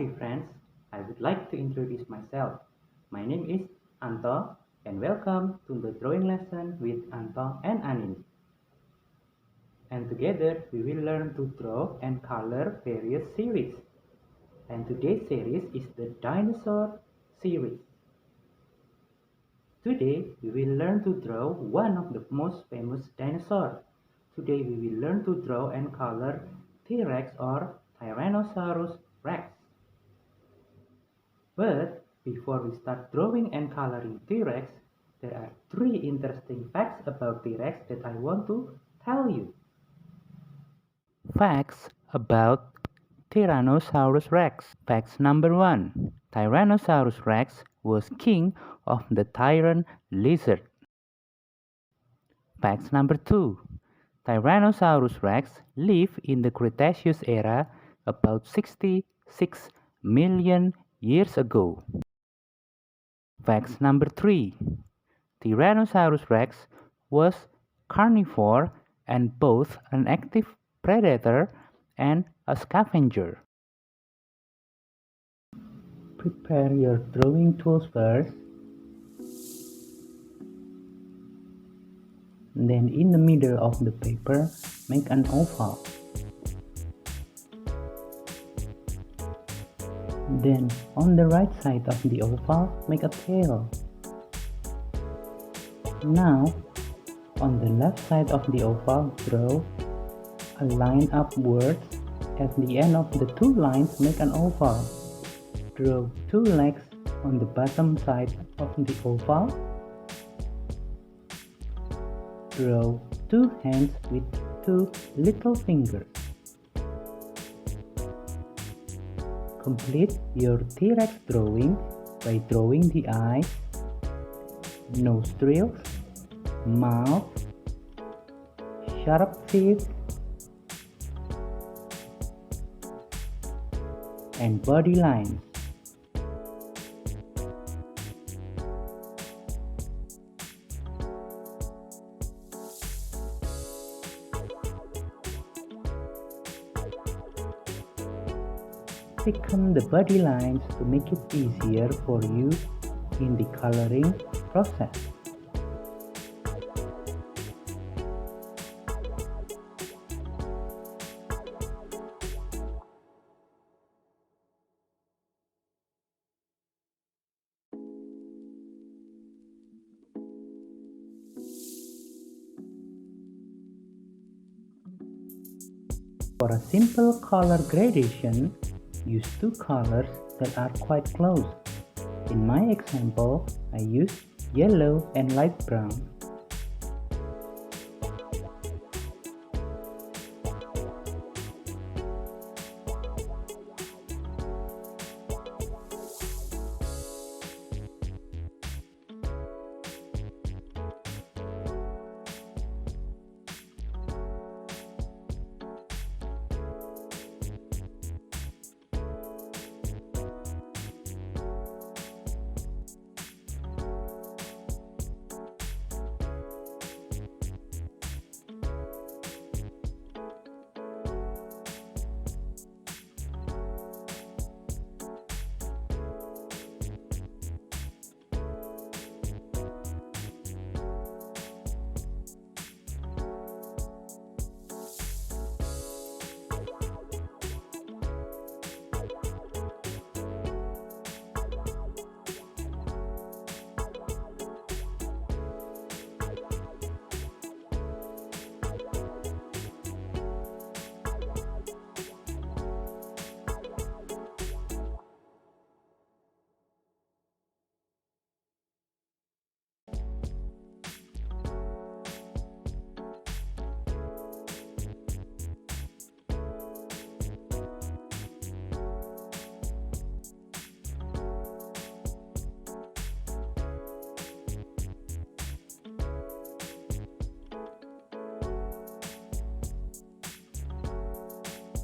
dear friends, I would like to introduce myself. My name is Anto and welcome to the drawing lesson with Anto and Anin. And together we will learn to draw and color various series. And today's series is the dinosaur series. Today we will learn to draw one of the most famous dinosaurs. Today we will learn to draw and color T-Rex or Tyrannosaurus Rex. But before we start drawing and coloring T-Rex, there are three interesting facts about T-Rex that I want to tell you. Facts about Tyrannosaurus Rex. Facts number 1. Tyrannosaurus Rex was king of the tyrant lizard. Facts number 2. Tyrannosaurus Rex lived in the Cretaceous era about 66 million years ago. Facts number 3. Tyrannosaurus rex was carnivore and both an active predator and a scavenger. Prepare your drawing tools first. Then in the middle of the paper, make an oval. Then on the right side of the oval, make a tail. Now, on the left side of the oval, draw a line upwards. At the end of the two lines, make an oval. Draw two legs on the bottom side of the oval. Draw two hands with two little fingers. Complete your T-Rex drawing by drawing the eyes, nostrils, mouth, sharp teeth, and body lines. Thicken the body lines to make it easier for you in the coloring process. For a simple color gradation, use two colors that are quite close. In my example, I used yellow and light brown.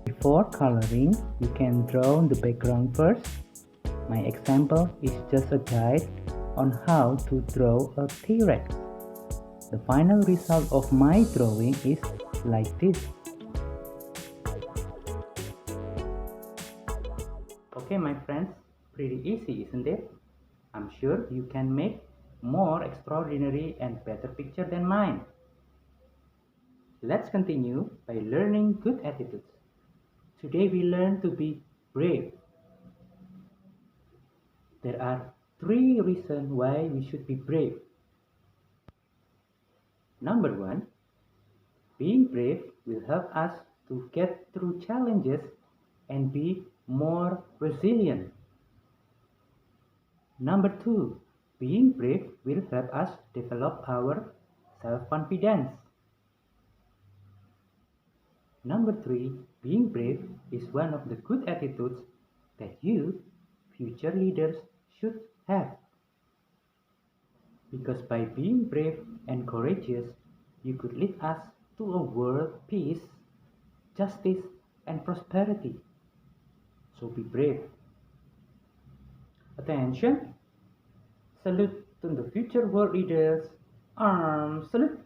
Before coloring, you can draw the background first. My example is just a guide on how to draw a T-Rex. The final result of my drawing is like this. Okay, my friends, pretty easy, isn't it? I'm sure you can make more extraordinary and better picture than mine. Let's continue by learning good attitudes. Today we learn to be brave. There are three reasons why we should be brave. Number one, being brave will help us to get through challenges and be more resilient. Number two, being brave will help us develop our self-confidence. Number three, being brave is one of the good attitudes that you, future leaders, should have. Because by being brave and courageous, you could lead us to a world of peace, justice, and prosperity. So be brave. Attention! Salute to the future world leaders. Arms salute!